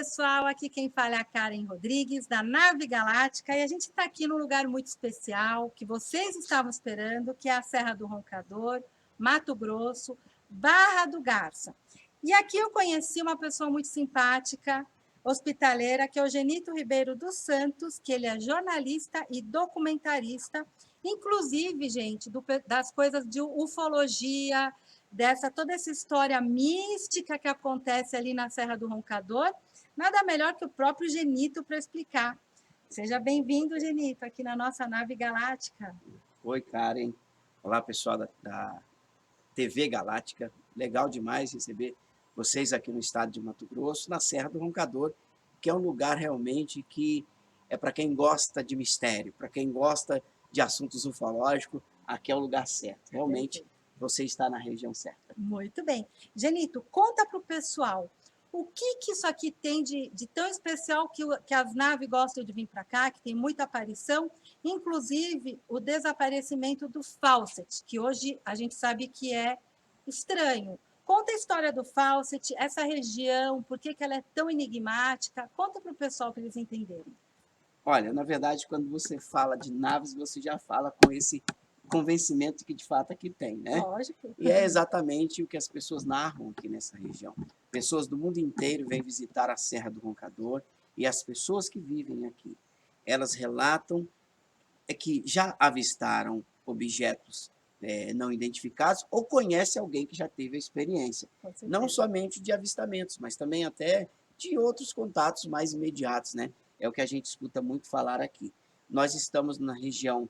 pessoal, aqui quem fala é a Karen Rodrigues, da Nave Galáctica, e a gente está aqui num lugar muito especial, que vocês estavam esperando, que é a Serra do Roncador, Mato Grosso, Barra do Garça. E aqui eu conheci uma pessoa muito simpática, hospitaleira, que é o Genito Ribeiro dos Santos, que ele é jornalista e documentarista, inclusive, gente, das coisas de ufologia, toda essa história mística que acontece ali na Serra do Roncador, nada melhor que o próprio Genito para explicar. Seja bem-vindo, Genito, aqui na nossa nave galáctica. Oi, Karen. Olá, pessoal da TV Galáctica. Legal demais receber vocês aqui no estado de Mato Grosso, na Serra do Roncador, que é um lugar realmente que é para quem gosta de mistério, para quem gosta de assuntos ufológicos, aqui é o lugar certo. Realmente, você está na região certa. Muito bem. Genito, conta para o pessoal o que isso aqui tem de tão especial que as naves gostam de vir para cá, que tem muita aparição, inclusive o desaparecimento do Fawcett, que hoje a gente sabe que é estranho. Conta a história do Fawcett, essa região, por que ela é tão enigmática. Conta para o pessoal para eles entenderem. Olha, na verdade, quando você fala de naves, você já fala com esse convencimento que de fato aqui tem, né? Lógico. E é exatamente o que as pessoas narram aqui nessa região. Pessoas do mundo inteiro vêm visitar a Serra do Roncador e as pessoas que vivem aqui, elas relatam que já avistaram objetos não identificados ou conhece alguém que já teve a experiência. Não somente de avistamentos, mas também até de outros contatos mais imediatos, né? É o que a gente escuta muito falar aqui. Nós estamos na região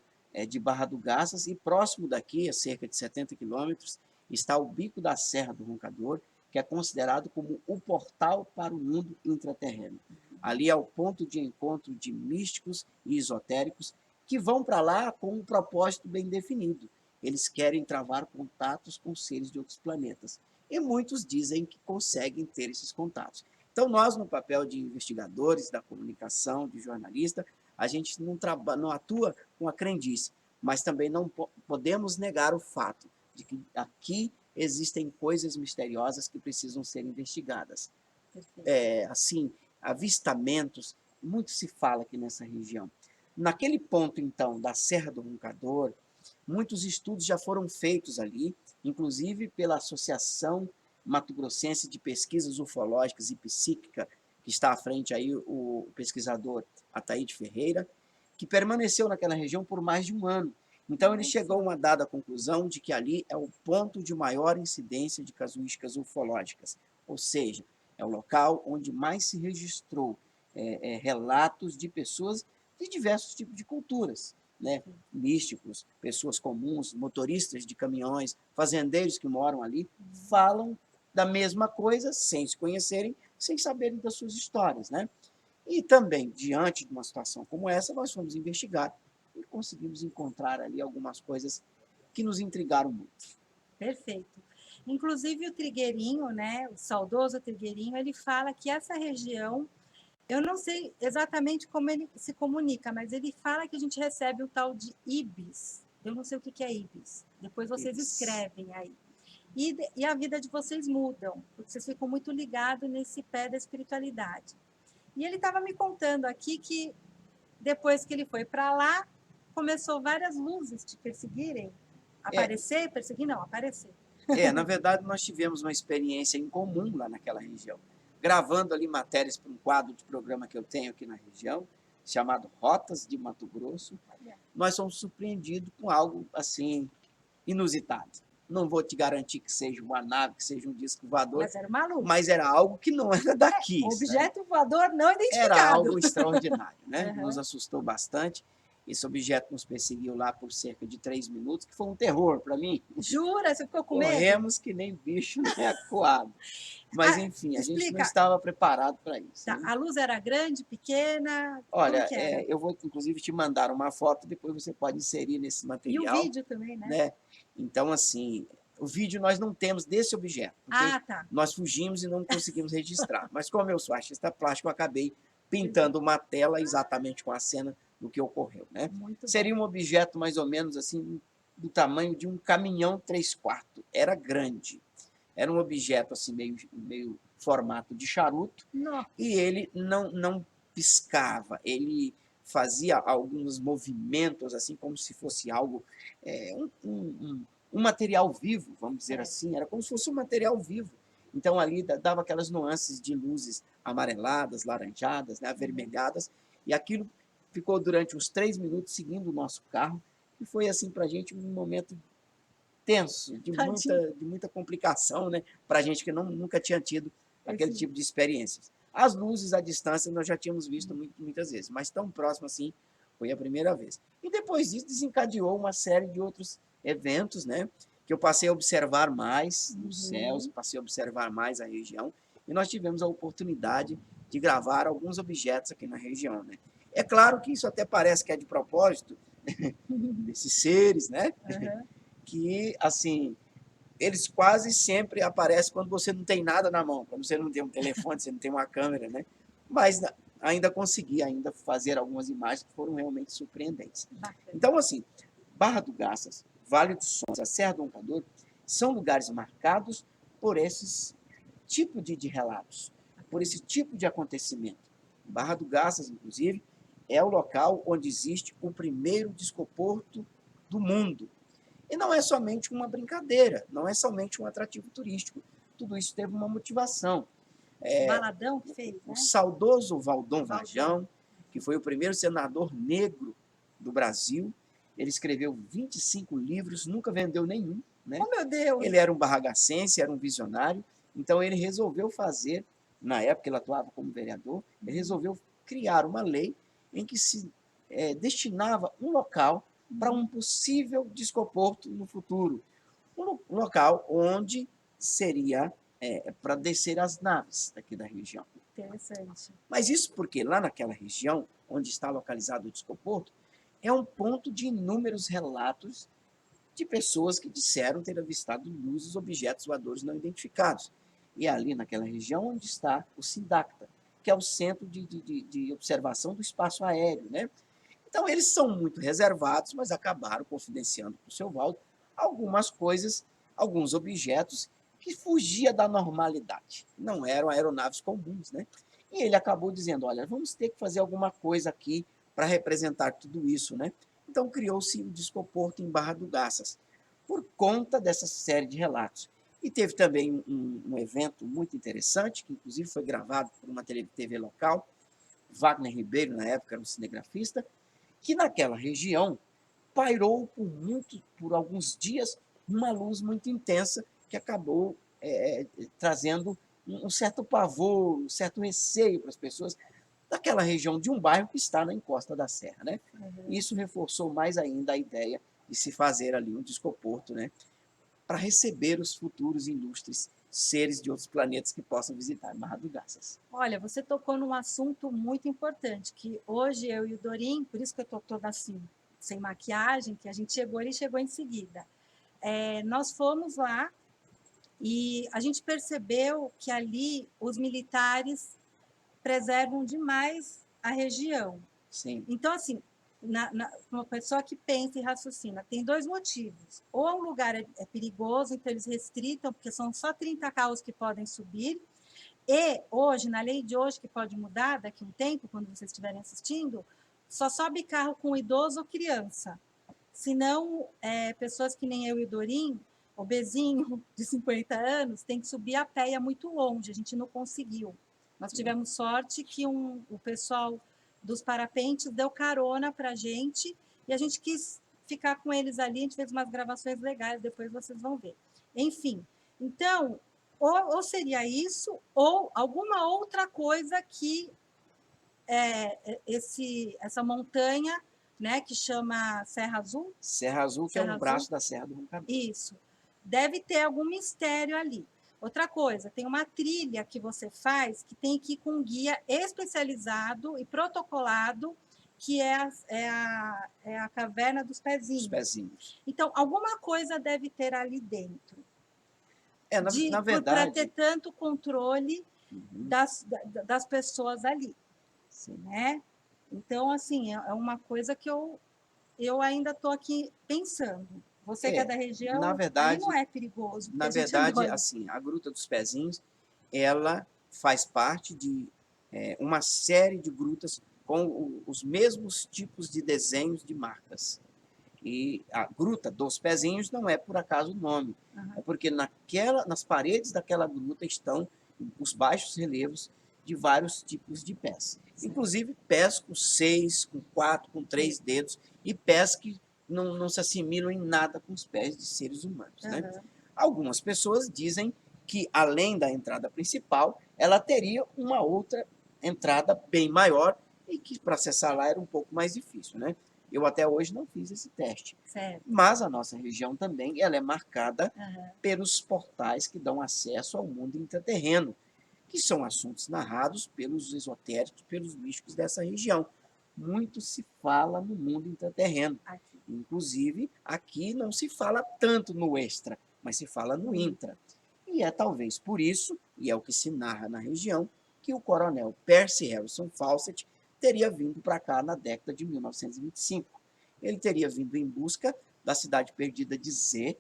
de Barra do Garças e próximo daqui, a cerca de 70 quilômetros, está o Bico da Serra do Roncador, que é considerado como o portal para o mundo intraterreno. Ali é o ponto de encontro de místicos e esotéricos que vão para lá com um propósito bem definido. Eles querem travar contatos com seres de outros planetas. E muitos dizem que conseguem ter esses contatos. Então, nós, no papel de investigadores da comunicação, de jornalista, a gente não atua com a crendice, mas também não podemos negar o fato de que aqui existem coisas misteriosas que precisam ser investigadas. Assim, avistamentos, muito se fala aqui nessa região. Naquele ponto, então, da Serra do Roncador, muitos estudos já foram feitos ali, inclusive pela Associação Mato Grossense de Pesquisas Ufológicas e Psíquica, que está à frente aí o pesquisador Ataíde Ferreira, que permaneceu naquela região por mais de um ano. Então, ele chegou a uma dada conclusão de que ali é o ponto de maior incidência de casuísticas ufológicas, ou seja, é o local onde mais se registrou relatos de pessoas de diversos tipos de culturas, né? Místicos, pessoas comuns, motoristas de caminhões, fazendeiros que moram ali, falam da mesma coisa sem se conhecerem, sem saberem das suas histórias, né? E também, diante de uma situação como essa, nós fomos investigar e conseguimos encontrar ali algumas coisas que nos intrigaram muito. Perfeito. Inclusive o Trigueirinho, né, o saudoso Trigueirinho, ele fala que essa região, eu não sei exatamente como ele se comunica, mas ele fala que a gente recebe o tal de Ibis. Eu não sei o que é Ibis. Depois vocês escrevem aí. E a vida de vocês mudam, porque vocês ficam muito ligados nesse pé da espiritualidade. E ele estava me contando aqui que depois que ele foi para lá, começou várias luzes te perseguirem. Aparecer, perseguir, não, aparecer. Na verdade, nós tivemos uma experiência em comum lá naquela região, gravando ali matérias para um quadro de programa que eu tenho aqui na região, chamado Rotas de Mato Grosso. Nós fomos surpreendidos com algo assim inusitado. Não vou te garantir que seja uma nave, que seja um disco voador, Mas era uma luz. mas era algo que não era daqui. Objeto voador não identificado. Era algo extraordinário, né? Nos assustou bastante. Esse objeto nos perseguiu lá por cerca de 3 minutos, que foi um terror para mim. Jura? Você ficou com medo? Corremos que nem bicho acuado. Mas, enfim, a gente não estava preparado para isso. Tá. Né? A luz era grande, pequena? Olha, eu vou, inclusive, te mandar uma foto, depois você pode inserir nesse material. E o vídeo também, né? Então, assim, o vídeo nós não temos desse objeto. Tá. Nós fugimos e não conseguimos registrar. Mas como eu sou artista plástico, eu acabei pintando uma tela exatamente com a cena do que ocorreu. Né? Seria um objeto mais ou menos assim do tamanho de um caminhão 3/4. Era grande. Era um objeto assim meio formato de charuto, Nossa, e ele não piscava, ele fazia alguns movimentos assim como se fosse algo, um material vivo, vamos dizer é. assim, era como se fosse um material vivo. Então ali dava aquelas nuances de luzes amareladas, laranjadas, né, avermelhadas, e aquilo ficou durante uns 3 minutos seguindo o nosso carro, e foi assim para a gente um momento tenso, Tadinho. de muita complicação, né, para a gente que nunca tinha tido aquele Esse... tipo de experiências. As luzes à distância nós já tínhamos visto muitas vezes, mas tão próximo assim foi a primeira vez. E depois disso desencadeou uma série de outros eventos, né, que eu passei a observar mais nos céus, passei a observar mais a região, e nós tivemos a oportunidade de gravar alguns objetos aqui na região, né. É claro que isso até parece que é de propósito, desses seres, né, Uhum. que, assim, eles quase sempre aparecem quando você não tem nada na mão, quando você não tem um telefone, você não tem uma câmera, né? Mas ainda consegui ainda fazer algumas imagens que foram realmente surpreendentes. Bacana. Então, assim, Barra do Garças, Vale dos Sons, a Serra do Roncador, são lugares marcados por esses tipo de relatos, por esse tipo de acontecimento. Barra do Garças, inclusive, é o local onde existe o primeiro discoporto do mundo. E não é somente uma brincadeira, não é somente um atrativo turístico. Tudo isso teve uma motivação. Valadão que fez, O né? saudoso Valdom Valdão. Vajão, que foi o primeiro senador negro do Brasil, ele escreveu 25 livros, nunca vendeu nenhum, né? Oh, meu Deus! Ele era um barragacense, era um visionário, então ele resolveu fazer, na época ele atuava como vereador, ele resolveu criar uma lei em que se destinava um local para um possível discoporto no futuro. Um local onde seria para descer as naves daqui da região. Interessante. Mas isso porque lá naquela região, onde está localizado o discoporto, é um ponto de inúmeros relatos de pessoas que disseram ter avistado luzes, objetos voadores não identificados. E é ali naquela região onde está o SINDACTA, que é o Centro de Observação do Espaço Aéreo, né? Então, eles são muito reservados, mas acabaram confidenciando para o seu Valdo algumas coisas, alguns objetos que fugia da normalidade. Não eram aeronaves comuns, né? E ele acabou dizendo, olha, vamos ter que fazer alguma coisa aqui para representar tudo isso, né? Então, criou-se o Discoporto em Barra do Garças, por conta dessa série de relatos. E teve também um evento muito interessante, que inclusive foi gravado por uma TV local, Wagner Ribeiro, na época, era um cinegrafista, que naquela região pairou por alguns dias uma luz muito intensa que acabou trazendo um certo pavor, um certo receio para as pessoas daquela região de um bairro que está na encosta da serra, né? E isso reforçou mais ainda a ideia de se fazer ali um discoporto, né, para receber os futuros ilustres seres de outros planetas que possam visitar Barra do Garças. Olha, você tocou num assunto muito importante, que hoje eu e o Dorim, por isso que eu estou toda assim, sem maquiagem, que a gente chegou, ele chegou em seguida. Nós fomos lá e a gente percebeu que ali os militares preservam demais a região. Sim. Então, assim, uma pessoa que pensa e raciocina, tem dois motivos. Ou um lugar é perigoso, então eles restritam, porque são só 30 carros que podem subir, e hoje, na lei de hoje, que pode mudar daqui a um tempo, quando vocês estiverem assistindo, só sobe carro com idoso ou criança. Senão, pessoas que nem eu e o Dorim, obesinho, de 50 anos, tem que subir a pé e é muito longe, a gente não conseguiu. Nós tivemos sorte que o pessoal dos parapentes deu carona para a gente e a gente quis ficar com eles ali, a gente fez umas gravações legais, depois vocês vão ver. Enfim, então, ou seria isso, ou alguma outra coisa que essa montanha, né, que chama Serra Azul. Serra Azul, que é Serra um Azul, braço da Serra do Roncador. isso. Deve ter algum mistério ali. Outra coisa, tem uma trilha que você faz que tem que ir com um guia especializado e protocolado, que é a caverna dos Os pezinhos. pezinhos. Então, alguma coisa deve ter ali dentro. Na Para ter verdade, tanto controle das pessoas ali. sim. Né? Então, assim, é uma coisa que eu ainda estou aqui pensando. Você que é da Na região, ali não verdade, é perigoso, porque na a gente andou verdade, ali. assim, a Gruta dos Pezinhos, ela faz parte de uma série de grutas com os mesmos tipos de desenhos de marcas. E a Gruta dos Pezinhos não é por acaso o nome, é porque nas paredes daquela gruta estão os baixos relevos de vários tipos de pés. Inclusive pés com 6, com 4, com 3 dedos, e pés que não se assimilam em nada com os pés de seres humanos. Né? Algumas pessoas dizem que, além da entrada principal, ela teria uma outra entrada bem maior e que para acessar lá era um pouco mais difícil. Né? Eu até hoje não fiz esse teste. Certo. Mas a nossa região também ela é marcada pelos portais que dão acesso ao mundo intraterreno, que são assuntos narrados pelos esotéricos, pelos místicos dessa região. Muito se fala no mundo intraterreno. Inclusive, aqui não se fala tanto no extra, mas se fala no intra. E é talvez por isso, e é o que se narra na região, que o coronel Percy Harrison Fawcett teria vindo para cá na década de 1925. Ele teria vindo em busca da cidade perdida de Z.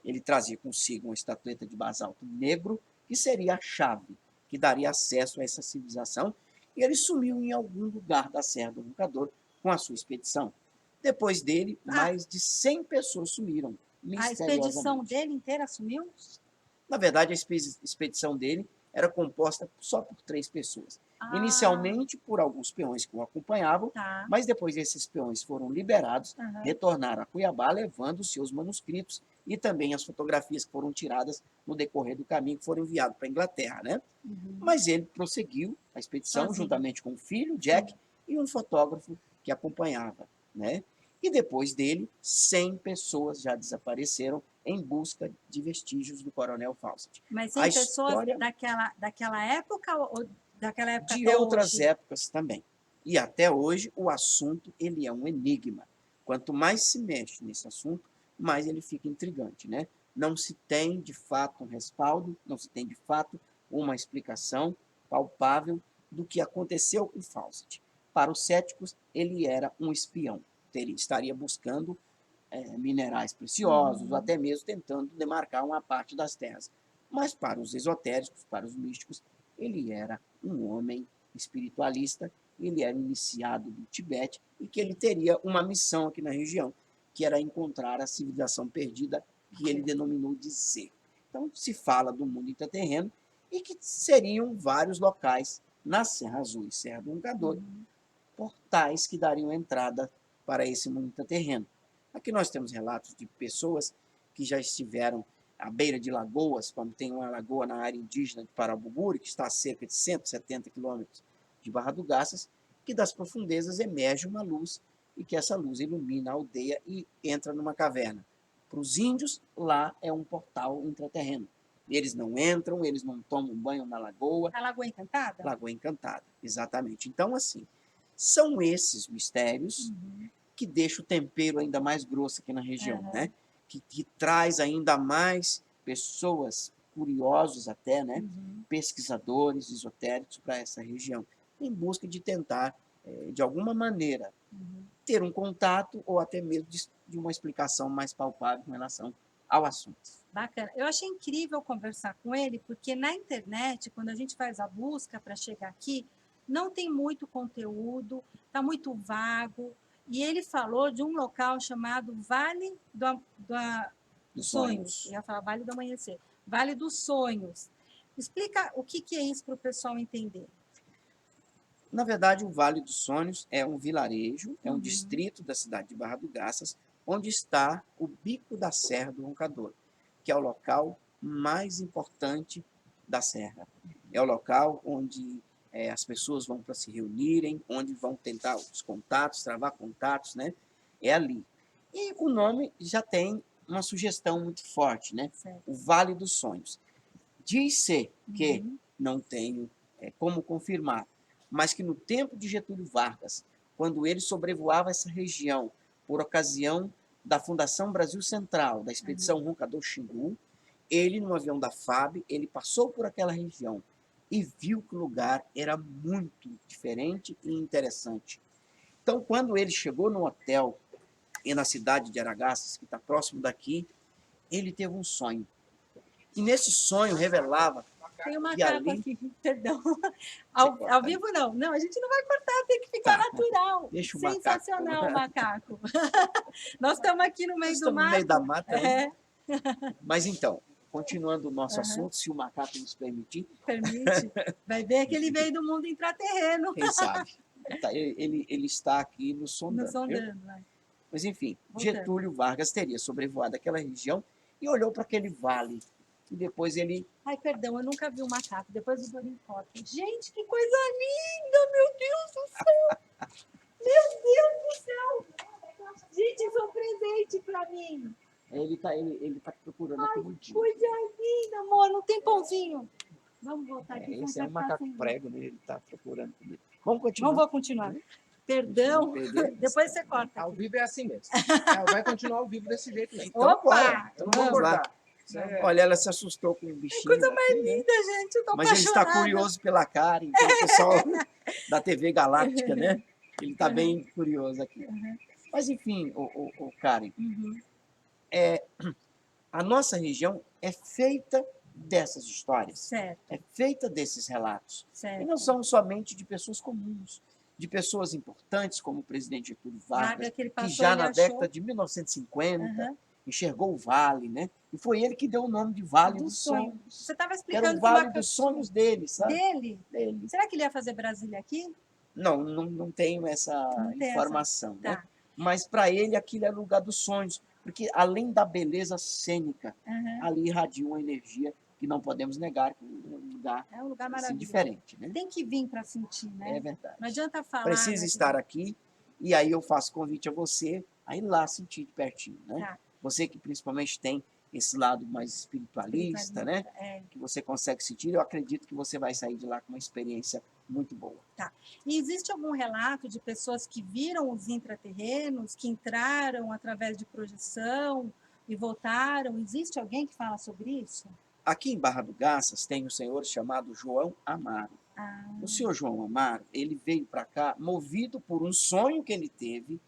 Ele trazia consigo uma estatueta de basalto negro, que seria a chave que daria acesso a essa civilização, e ele sumiu em algum lugar da Serra do Roncador com a sua expedição. Depois dele, mais de 100 pessoas sumiram, A expedição misteriosamente. dele inteira sumiu? Na verdade, a expedição dele era composta só por 3 pessoas. Inicialmente por alguns peões que o acompanhavam, mas depois esses peões foram liberados, retornaram a Cuiabá levando os seus manuscritos e também as fotografias que foram tiradas no decorrer do caminho, que foram enviadas para a Inglaterra. Né? Mas ele prosseguiu a expedição juntamente com o filho, Jack, e um fotógrafo que acompanhava. Né? E depois dele, 100 pessoas já desapareceram em busca de vestígios do coronel Fawcett. Mas 100 pessoas daquela época ou daquela época de até outras hoje? épocas também. E até hoje o assunto ele é um enigma. Quanto mais se mexe nesse assunto, mais ele fica intrigante. Né? Não se tem, de fato, um respaldo, não se tem, de fato, uma explicação palpável do que aconteceu com Fawcett. Para os céticos, ele era um espião. Estaria buscando minerais preciosos, ou até mesmo tentando demarcar uma parte das terras. Mas para os esotéricos, para os místicos, ele era um homem espiritualista, ele era iniciado do Tibete e que ele teria uma missão aqui na região, que era encontrar a civilização perdida, que ele denominou de Z. Então, se fala do mundo intraterreno e que seriam vários locais na Serra Azul e Serra do Roncador, portais que dariam entrada para esse mundo intraterreno. Aqui nós temos relatos de pessoas que já estiveram à beira de lagoas, quando tem uma lagoa na área indígena de Parabuguri, que está a cerca de 170 quilômetros de Barra do Garças, que das profundezas emerge uma luz e que essa luz ilumina a aldeia e entra numa caverna. Para os índios, lá é um portal intraterreno. Eles não entram, eles não tomam banho na lagoa. A Lagoa Encantada? Lagoa Encantada, exatamente. Então, assim, são esses mistérios que deixam o tempero ainda mais grosso aqui na região, né? Que traz ainda mais pessoas curiosos até, né? Pesquisadores esotéricos para essa região, em busca de tentar, de alguma maneira, ter um contato ou até mesmo de uma explicação mais palpável com relação ao assunto. Bacana. Eu achei incrível conversar com ele, porque na internet, quando a gente faz a busca para chegar aqui, não tem muito conteúdo, está muito vago. E ele falou de um local chamado Vale dos Sonhos. Eu ia falar Vale do Amanhecer. Vale dos Sonhos. Explica o que é isso para o pessoal entender. Na verdade, o Vale dos Sonhos é um vilarejo, é um distrito da cidade de Barra do Garças, onde está o Bico da Serra do Roncador, que é o local mais importante da serra. É o local onde as pessoas vão para se reunirem, onde vão tentar os contatos, travar contatos, né? É ali. E o nome já tem uma sugestão muito forte, né? O Vale dos Sonhos. Diz-se que, não tenho como confirmar, mas que no tempo de Getúlio Vargas, quando ele sobrevoava essa região por ocasião da Fundação Brasil Central, da Expedição Roncador Xingu, ele, no avião da FAB, ele passou por aquela região e viu que o lugar era muito diferente e interessante. Então, quando ele chegou no hotel, e na cidade de Aragastas, que está próximo daqui, ele teve um sonho. E nesse sonho revelava Tem um que macaco ali... aqui, perdão. corta Ao ali. vivo não. Não, a gente não vai cortar, tem que ficar Tá. natural. Deixa o Sensacional macaco. o macaco. Nós estamos aqui no Nós meio do estamos no meio da mato. mata, né? É, Mas então, continuando o nosso aham, assunto, se o macaco nos permitir, permite. Vai ver que ele veio do mundo intraterreno. quem sabe? Tá, ele está aqui nos Nos sondando, viu? sondando. Vai. Mas enfim, Voltando. Getúlio Vargas teria sobrevoado aquela região e olhou para aquele vale. E depois ele... Ai, perdão, eu nunca vi um macaco. Depois o Dorinho corta. Gente, que coisa linda! Meu Deus do céu! Meu Deus do céu! Gente, isso é um presente para mim. ele tá procurando a comidinha. Coisa linda, amor. Não tem pãozinho. Vamos voltar aqui. Esse senão é um vai ficar macaco sem ver. prego, né? Ele está procurando comida. Vamos continuar. Vamos continuar. Perdão. Perder. Depois você corta. Ao Aqui. vivo é assim mesmo. Vai continuar ao vivo desse jeito mesmo. Então, Opa! bora. Eu não vou Vamos lá. cortar. Isso é- Olha, ela se assustou com o bichinho. Coisa mais aqui, né? linda, gente. Eu tô Mas ele está apaixonada. curioso pela cara, então o pessoal da TV Galáctica, né? Ele está bem curioso aqui. Uhum. Mas enfim, o Karen, Uhum. a nossa região é feita dessas histórias, Certo, é feita desses relatos. E certo. não são somente de pessoas comuns, de pessoas importantes, como o presidente Getúlio Vargas, Que ele que passou, já ele na achou. década de 1950 Uhum. enxergou o vale, né? E foi ele que deu o nome de Vale Do dos sonho. Sonhos, Você estava que era explicando o que o vale macaco dos sonhos dele, sabe? dele. Será que ele ia fazer Brasília aqui? Não tenho essa Não tem informação, né? Tá. Mas para ele aquilo era o lugar dos sonhos, porque além da beleza cênica, Uhum. ali irradia uma energia que não podemos negar, que é um lugar É um lugar assim, maravilhoso. diferente, né? Tem que vir para sentir, né? É verdade. Não adianta falar. Precisa né, estar aqui, e aí eu faço convite a você a ir lá sentir de pertinho, né? Tá. Você que principalmente tem esse lado mais espiritualista, né? É. Que você consegue sentir, eu acredito que você vai sair de lá com uma experiência muito boa. E existe algum relato de pessoas que viram os intraterrenos, que entraram através de projeção e voltaram? Existe alguém que fala sobre isso? Aqui em Barra do Garças tem um senhor chamado João Amaro. Ah, O senhor João Amaro, ele veio para cá movido por um sonho que ele teve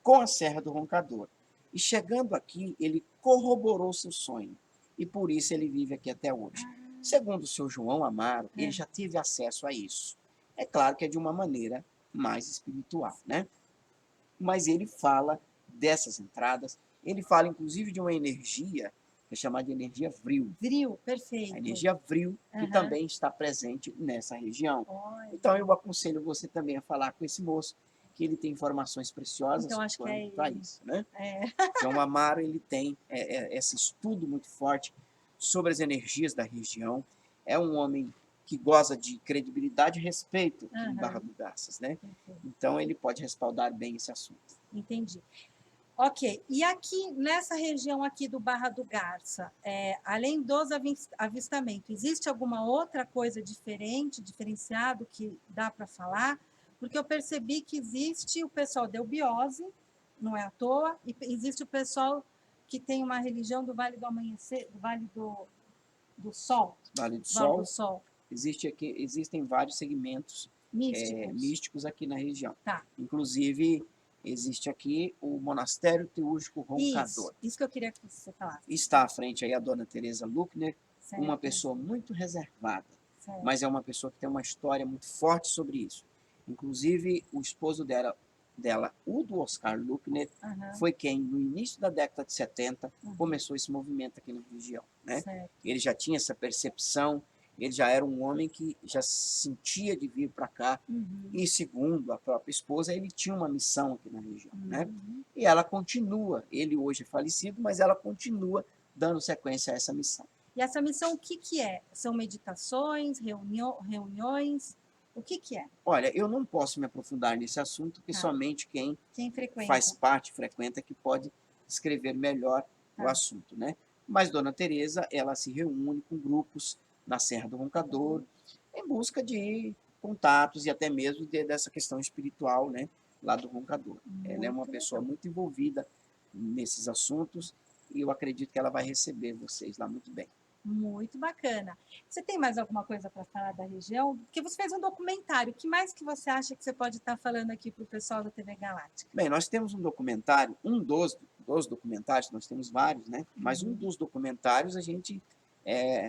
com a Serra do Roncador. E chegando aqui, ele corroborou seu sonho. E por isso ele vive aqui até hoje. Segundo o senhor João Amaro, ele já teve acesso a isso. É claro que é de uma maneira mais espiritual, né? Mas ele fala dessas entradas, ele fala inclusive de uma energia, que é chamada de energia vril. Vril, perfeito. A energia vril, que Aham. também está presente nessa região. Olha, Então, eu aconselho você também a falar com esse moço, que ele tem informações preciosas Então, acho que é para ele. isso, né? é. João Amaro, ele tem esse estudo muito forte sobre as energias da região. É um homem que goza de credibilidade e respeito aqui em Aham. Barra do Garças, né? Perfeito. Então, ele pode respaldar bem esse assunto. Entendi. Ok, e aqui, nessa região aqui do Barra do Garça, além dos avistamentos, existe alguma outra coisa diferente, diferenciado, que dá para falar? Porque eu percebi que existe o pessoal da eubiose, não é à toa, e existe o pessoal que tem uma religião do Vale do Amanhecer, do Vale do Sol, Vale do Vale Sol, do Sol, existem vários segmentos místicos. místicos aqui na região. Tá. Inclusive, existe aqui o Monastério Teúrgico Roncador. Isso que eu queria que você falasse. Está à frente aí a dona Teresa Luckner, Certo, uma pessoa muito reservada, certo. mas é uma pessoa que tem uma história muito forte sobre isso. Inclusive, o esposo dela o do Oscar Luckner, Aham, foi quem, no início da década de 70, Uhum. começou esse movimento aqui na região, né? certo. Ele já tinha essa percepção, ele já era um homem que já sentia de vir para cá, Uhum, e segundo a própria esposa, ele tinha uma missão aqui na região, né? uhum. E ela continua, ele hoje é falecido, mas ela continua dando sequência a essa missão. E essa missão, o que que é? São meditações, reuniões? O que que é? Olha, eu não posso me aprofundar nesse assunto, porque Tá. somente quem Quem frequenta? faz parte, frequenta, que pode descrever melhor o Tá. assunto, né? Mas Dona Teresa, ela se reúne com grupos na Serra do Roncador, em busca de contatos e até mesmo dessa questão espiritual, né, lá do Roncador. Ela é uma Muito pessoa legal. muito envolvida nesses assuntos e eu acredito que ela vai receber vocês lá muito bem. Muito bacana. Você tem mais alguma coisa para falar da região? Porque você fez um documentário. O que mais que você acha que você pode estar falando aqui para o pessoal da TV Galáctica? Bem, nós temos um documentário, um dos documentários, nós temos vários, né? Mas um dos documentários a gente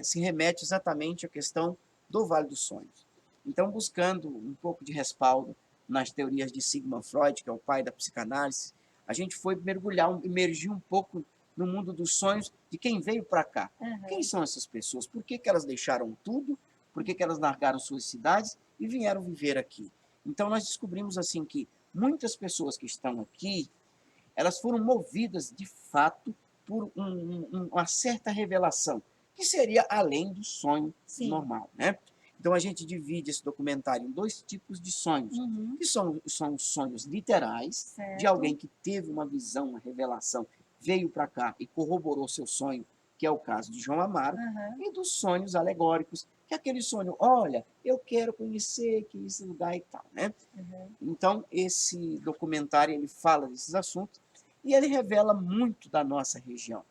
se remete exatamente à questão do Vale dos Sonhos. Então, buscando um pouco de respaldo nas teorias de Sigmund Freud, que é o pai da psicanálise, a gente foi mergulhar, imergir um pouco no mundo dos sonhos de quem veio para cá. Quem são essas pessoas? Por que elas deixaram tudo? Por que elas largaram suas cidades e vieram viver aqui? Então, nós descobrimos assim que muitas pessoas que estão aqui, elas foram movidas, de fato, por uma certa revelação, que seria além do sonho normal, né? Então, a gente divide esse documentário em dois tipos de sonhos, que são os sonhos literais, de alguém que teve uma visão, uma revelação, veio para cá e corroborou seu sonho, que é o caso de João Amaro, e dos sonhos alegóricos, que é aquele sonho, olha, eu quero conhecer que esse lugar e tal, né? Então, esse documentário, ele fala desses assuntos e ele revela muito da nossa região,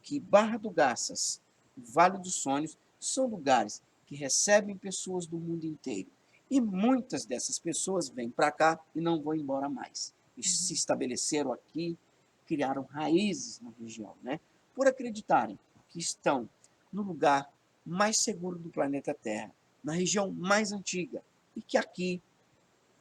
que Barra do Garças, Vale dos Sonhos, são lugares que recebem pessoas do mundo inteiro. E muitas dessas pessoas vêm para cá e não vão embora mais. E se estabeleceram aqui, criaram raízes na região, né? Por acreditarem que estão no lugar mais seguro do planeta Terra, na região mais antiga, e que aqui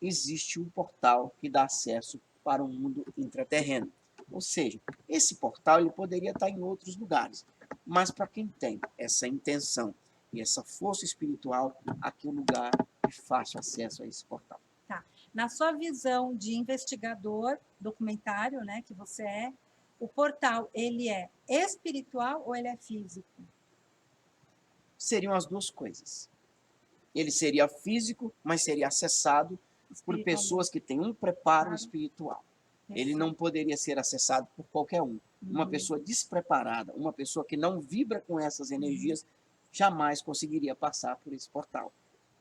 existe um portal que dá acesso para o mundo intraterreno. Ou seja, esse portal ele poderia estar em outros lugares, mas para quem tem essa intenção e essa força espiritual, aqui é um lugar de fácil acesso a esse portal. Tá. Na sua visão de investigador, documentário, né, que você é, o portal, ele é espiritual ou ele é físico? Seriam as duas coisas. Ele seria físico, mas seria acessado por pessoas que têm um preparo espiritual. Ele não poderia ser acessado por qualquer um. Uma pessoa despreparada, uma pessoa que não vibra com essas energias, jamais conseguiria passar por esse portal.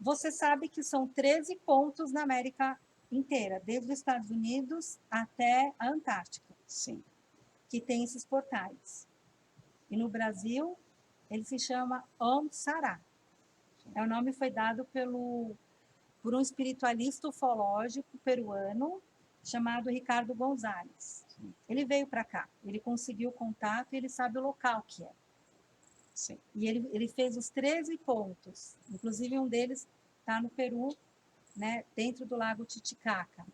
Você sabe que são 13 pontos na América inteira, desde os Estados Unidos até a Antártica. Sim. Que tem esses portais. E no Brasil, ele se chama Om Sará. O nome foi dado por um espiritualista ufológico peruano chamado Ricardo Gonzalez. Ele veio para cá, ele conseguiu contato e ele sabe o local que é. Sim. E ele fez os 13 pontos, inclusive um deles está no Peru, né, dentro do Lago Titicaca.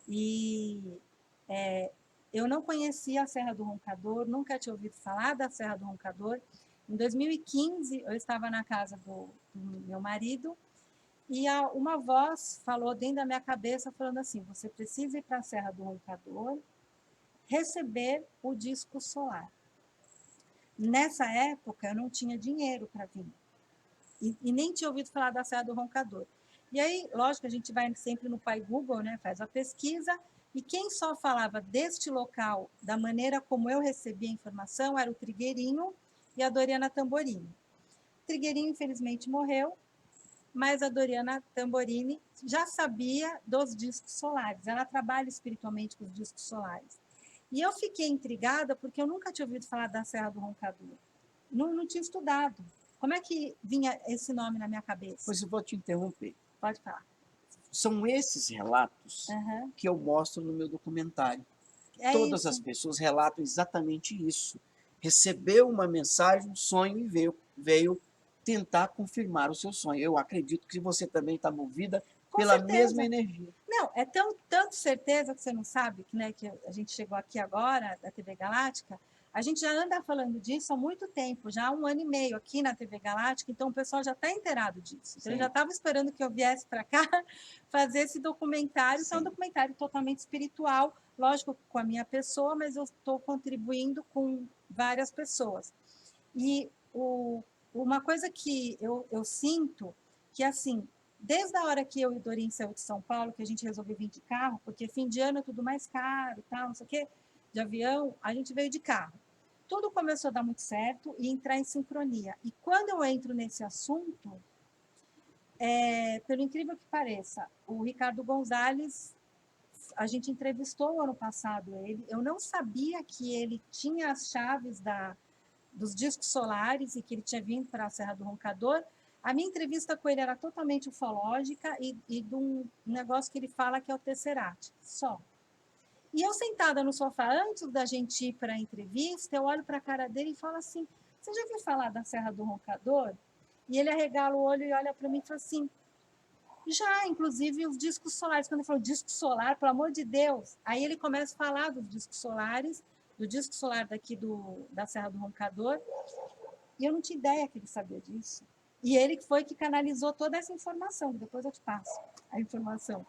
E eu não conhecia a Serra do Roncador, nunca tinha ouvido falar da Serra do Roncador. Em 2015, eu estava na casa do meu marido e uma voz falou dentro da minha cabeça, falando assim, você precisa ir para a Serra do Roncador, receber o disco solar. Nessa época, eu não tinha dinheiro para vir. E nem tinha ouvido falar da Serra do Roncador. E aí, lógico, a gente vai sempre no Pai Google, né, faz a pesquisa, e quem só falava deste local, da maneira como eu recebia a informação, era o Trigueirinho e a Doriana Tamborini. O Trigueirinho, infelizmente, morreu, mas a Doriana Tamborini já sabia dos discos solares. Ela trabalha espiritualmente com os discos solares. E eu fiquei intrigada porque eu nunca tinha ouvido falar da Serra do Roncador. Não tinha estudado. Como é que vinha esse nome na minha cabeça? Pois eu vou te interromper. Pode falar. São esses relatos que eu mostro no meu documentário. Todas as pessoas relatam exatamente isso. Recebeu uma mensagem, um sonho e veio tentar confirmar o seu sonho. Eu acredito que você também está movida pela mesma energia. Não, é tanto certeza que você não sabe, né, que a gente chegou aqui agora, da TV Galáctica, a gente já anda falando disso há muito tempo, já há 1 ano e meio aqui na TV Galáctica, então o pessoal já está inteirado disso. Então, eu já estava esperando que eu viesse para cá fazer esse documentário, que é um documentário totalmente espiritual, lógico, com a minha pessoa, mas eu estou contribuindo com várias pessoas. E uma coisa que eu sinto, que assim, desde a hora que eu e o Dorim saiu de São Paulo, que a gente resolveu vir de carro, porque fim de ano é tudo mais caro e tal, não sei o quê, de avião, a gente veio de carro. Tudo começou a dar muito certo e entrar em sincronia. E quando eu entro nesse assunto, pelo incrível que pareça, o Ricardo Gonzalez, a gente entrevistou o ano passado ele, eu não sabia que ele tinha as chaves dos discos solares e que ele tinha vindo para a Serra do Roncador. A minha entrevista com ele era totalmente ufológica e de um negócio que ele fala que é o Tesseract, só. E eu sentada no sofá, antes da gente ir para a entrevista, eu olho para a cara dele e falo assim, você já ouviu falar da Serra do Roncador? E ele arregala o olho e olha para mim e fala assim, já, inclusive, os discos solares. Quando ele falou disco solar, pelo amor de Deus. Aí ele começa a falar dos discos solares, do disco solar daqui da Serra do Roncador, e eu não tinha ideia que ele sabia disso. E ele foi que canalizou toda essa informação, depois eu te passo a informação.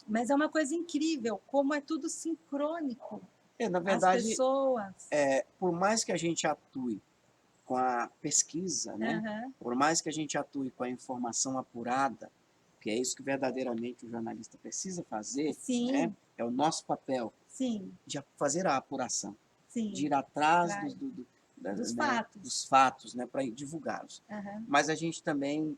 Mas é uma coisa incrível, como é tudo sincrônico. Na As verdade, pessoas. por mais que a gente atue com a pesquisa, né? Aham, Por mais que a gente atue com a informação apurada, que é isso que verdadeiramente o jornalista precisa fazer, sim, né? É o nosso papel sim, de fazer a apuração, de sim. ir atrás Claro. Dos né, fatos. dos fatos, né, para divulgá-los. Aham. Mas a gente também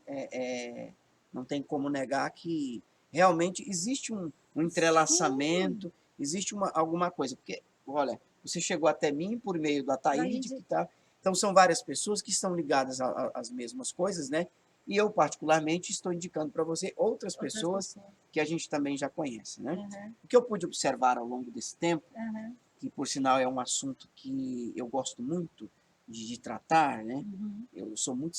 não tem como negar que realmente existe um entrelaçamento, existe alguma coisa. Porque, olha, você chegou até mim por meio da Taíde, Taíde. então são várias pessoas que estão ligadas às mesmas coisas, né? E eu, particularmente, estou indicando para você outras pessoas que a gente também já conhece, né? Aham, O que eu pude observar ao longo desse tempo, aham, que por sinal é um assunto que eu gosto muito de tratar, né? uhum, Eu sou muito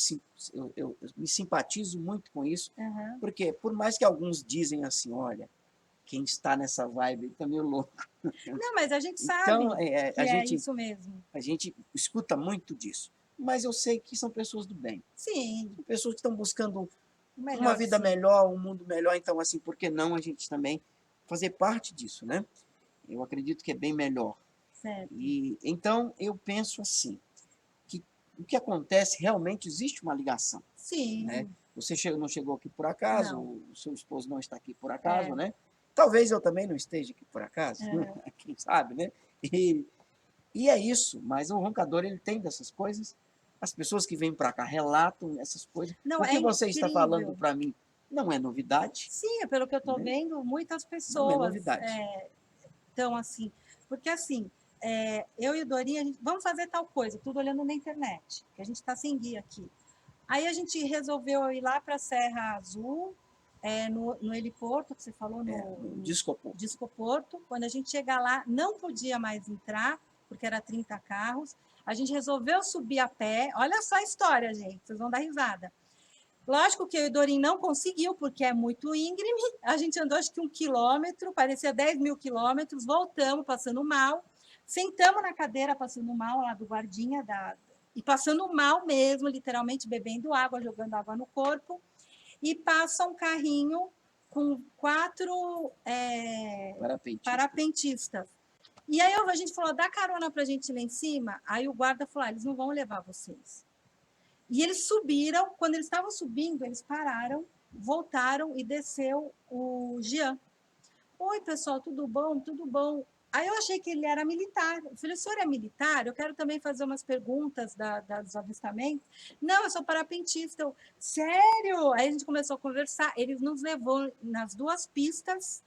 eu me simpatizo muito com isso, aham. porque por mais que alguns dizem assim, olha, quem está nessa vibe está meio louco. Não, mas a gente Então sabe que é isso mesmo. a gente escuta muito disso, mas eu sei que são pessoas do bem, Sim, são pessoas que estão buscando o uma melhor vida sim. melhor, um mundo melhor, então assim, por que não a gente também fazer parte disso, né? Eu acredito que é bem melhor. Certo. E então eu penso assim, que o que acontece realmente existe uma ligação, Sim, né? Você não chegou aqui por acaso, não. o seu esposo não está aqui por É, acaso, né? Talvez eu também não esteja aqui por acaso, aham. quem sabe, né? E é isso, mas o roncador ele tem dessas coisas. As pessoas que vêm para cá relatam essas coisas. Não, O é que você está falando incrível. para mim não é novidade, Sim, é pelo que eu estou né? vendo, muitas Não é pessoas novidade. estão assim. Porque assim, eu e o Dorinha, vamos fazer tal coisa, tudo olhando na internet, que a gente está sem guia aqui. Aí a gente resolveu ir lá para a Serra Azul, no heliporto, que você falou, No no Discoporto. Discoporto. Quando a gente chega lá, não podia mais entrar, porque era 30 carros. A gente resolveu subir a pé. Olha só a história, gente, vocês vão dar risada. Lógico que eu e o Dorim não conseguiu, porque é muito íngreme. A gente andou acho que 1 quilômetro, parecia 10.000 quilômetros, voltamos passando mal, sentamos na cadeira passando mal lá do guardinha, e passando mal mesmo, literalmente bebendo água, jogando água no corpo, e passa um carrinho com 4 parapentistas. E aí a gente falou, dá carona para a gente ir lá em cima? Aí o guarda falou, eles não vão levar vocês. E eles subiram, quando eles estavam subindo, eles pararam, voltaram e desceu o Jean. Oi, pessoal, tudo bom? Tudo bom? Aí eu achei que ele era militar. Eu falei, o senhor é militar? Eu quero também fazer umas perguntas dos avistamentos. Não, eu sou parapentista. Eu, sério? Aí a gente começou a conversar. Ele nos levou nas 2 pistas.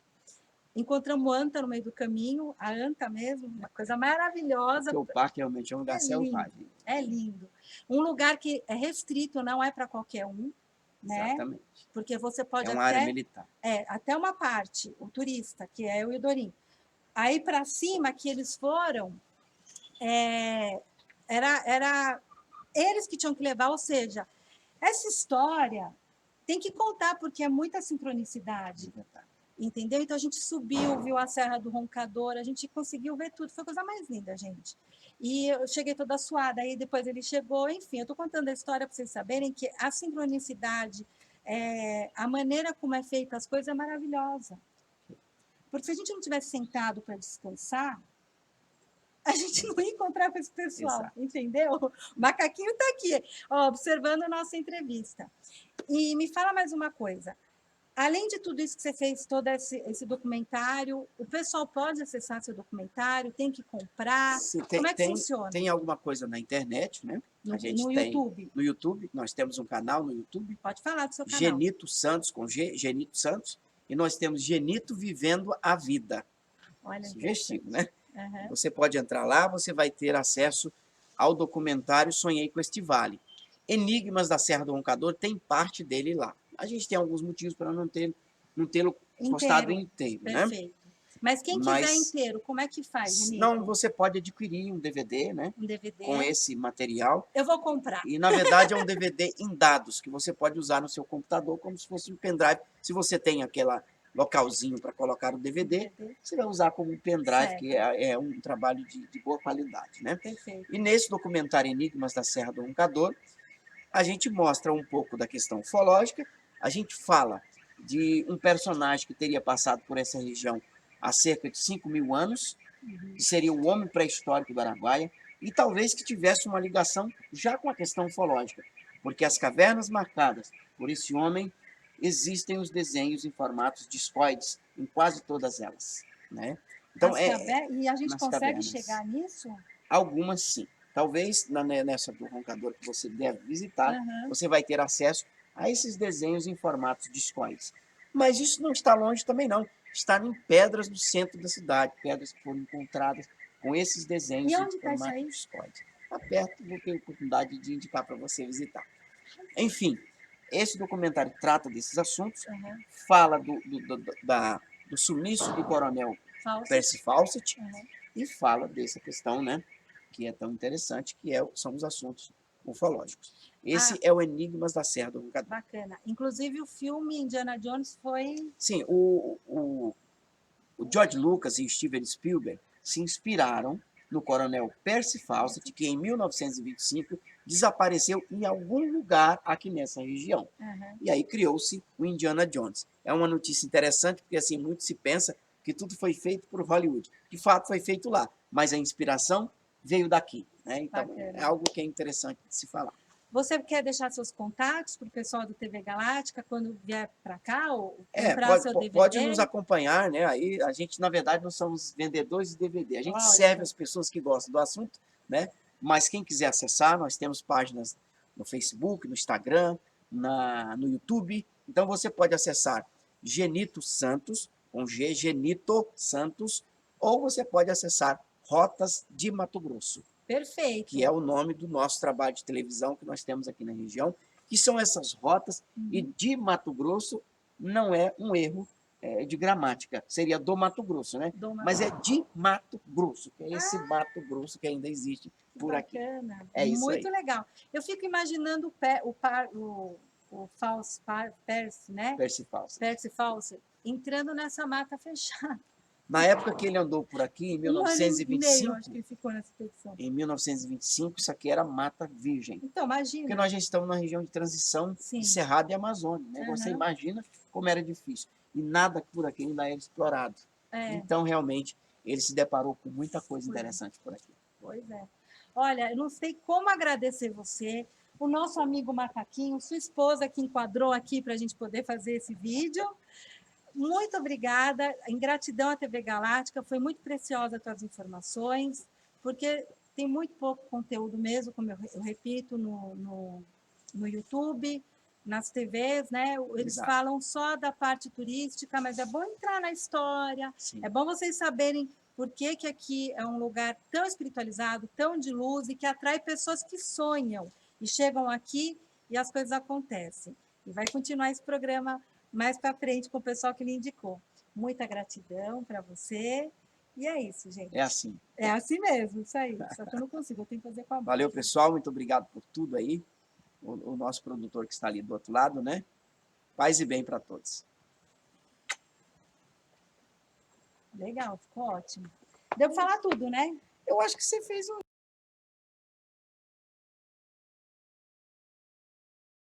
Encontramos Anta no meio do caminho, a Anta mesmo, uma coisa maravilhosa. Porque o parque realmente é um lugar selvagem. É lindo. Um lugar que é restrito, não é para qualquer um, né? Exatamente. Porque você pode É uma área militar. até uma parte, o turista, que é eu e o Dorim. Aí para cima que eles foram, era eles que tinham que levar, ou seja, essa história tem que contar, porque é muita sincronicidade. Entendeu? Então a gente subiu, viu a Serra do Roncador, a gente conseguiu ver tudo, foi a coisa mais linda, gente. E eu cheguei toda suada, aí depois ele chegou, enfim, eu estou contando a história para vocês saberem que a sincronicidade, a maneira como é feita as coisas é maravilhosa. Porque se a gente não tivesse sentado para descansar, a gente não ia encontrar com esse pessoal, Exato. entendeu? O macaquinho está aqui, ó, observando a nossa entrevista. E me fala mais uma coisa. Além de tudo isso que você fez, todo esse documentário, o pessoal pode acessar seu documentário? Tem que comprar? Como é que funciona? Tem alguma coisa na internet, né? A gente No tem YouTube? no YouTube, nós temos um canal no YouTube, Pode falar do seu canal. Genito Santos, com G, Genito Santos, e nós temos Genito Vivendo a Vida. Olha, Sugestivo, né? Uhum. Você pode entrar lá, você vai ter acesso ao documentário Sonhei com este Vale. Enigmas da Serra do Roncador tem parte dele lá. A gente tem alguns motivos para não tê-lo postado inteiro, né? Perfeito. Mas quem quiser inteiro, como é que faz, Enico? Não, você pode adquirir um DVD, né? Um DVD. Com esse material. Eu vou comprar. E, na verdade, é um DVD em dados, que você pode usar no seu computador como se fosse um pendrive. Se você tem aquele localzinho para colocar o DVD, você vai usar como um pendrive, Certo. que é um trabalho de boa qualidade, né? Perfeito. E nesse documentário Enigmas da Serra do Roncador, a gente mostra um pouco da questão ufológica, a gente fala de um personagem que teria passado por essa região há cerca de 5.000 anos, que seria o homem pré-histórico do Araguaia, e talvez que tivesse uma ligação já com a questão ufológica, porque as cavernas marcadas por esse homem, existem os desenhos em formatos discoides em quase todas elas, né? Então, E a gente consegue cavernas. chegar nisso? Algumas sim. Talvez nessa do Roncador que você deve visitar, você vai ter acesso a esses desenhos em formatos discoides. Mas isso não está longe também não. Está em pedras do centro da cidade, pedras que foram encontradas com esses desenhos em formato discoide. Está perto, vou ter a oportunidade de indicar para você visitar. Enfim, esse documentário trata desses assuntos, fala do sumiço do coronel Percy Fawcett e fala dessa questão, né, que é tão interessante, que são os assuntos ufológicos. Esse é o Enigmas da Serra do Roncador. Bacana. Inclusive, o filme Indiana Jones foi... Sim, o George Lucas e o Steven Spielberg se inspiraram no coronel Percy Fawcett, que em 1925 desapareceu em algum lugar aqui nessa região. E aí criou-se o Indiana Jones. É uma notícia interessante, porque assim, muito se pensa que tudo foi feito por Hollywood. De fato, foi feito lá, mas a inspiração veio daqui, né? Então, é algo que é interessante de se falar. Você quer deixar seus contatos para o pessoal do TV Galáctica quando vier para cá ou comprar seu DVD? Pode nos acompanhar, né? Aí a gente, na verdade, não somos vendedores de DVD. A gente serve as pessoas que gostam do assunto, né? Mas quem quiser acessar, nós temos páginas no Facebook, no Instagram, no YouTube. Então você pode acessar Genito Santos, com G, Genito Santos, ou você pode acessar Rotas de Mato Grosso. Perfeito. Que é o nome do nosso trabalho de televisão que nós temos aqui na região, que são essas rotas, e de Mato Grosso não é um erro de gramática, seria do Mato Grosso, né? Mas é de Mato Grosso, que é esse Mato Grosso que ainda existe por aqui. É isso muito aí. Legal. Eu fico imaginando o Percy, né? Percy Fawcett. Entrando nessa mata fechada. Na época que ele andou por aqui, em 1925, acho que ele ficou nessa expedição. Em 1925, isso aqui era mata virgem. Então, imagina. Porque nós já estamos na região de transição de Cerrado e Amazônia, né? Você imagina como era difícil. E nada por aqui ainda era explorado. Então, realmente, ele se deparou com muita coisa interessante por aqui. Pois é. Olha, eu não sei como agradecer você, o nosso amigo Macaquinho, sua esposa que enquadrou aqui para a gente poder fazer esse vídeo. Muito obrigada, em gratidão à TV Galáctica, foi muito preciosa as tuas informações, porque tem muito pouco conteúdo mesmo, como eu repito, no YouTube, nas TVs, né? Eles falam só da parte turística, mas é bom entrar na história, é bom vocês saberem por que aqui é um lugar tão espiritualizado, tão de luz, e que atrai pessoas que sonham, e chegam aqui e as coisas acontecem. E vai continuar esse programa mais para frente com o pessoal que me indicou. Muita gratidão para você. E é isso, gente. É assim. É assim mesmo, isso aí. Só que eu não consigo, eu tenho que fazer com a boca. Valeu, pessoal. Muito obrigado por tudo aí. O nosso produtor que está ali do outro lado, né? Paz e bem para todos. Legal, ficou ótimo. Deu para falar tudo, né? Eu acho que você fez um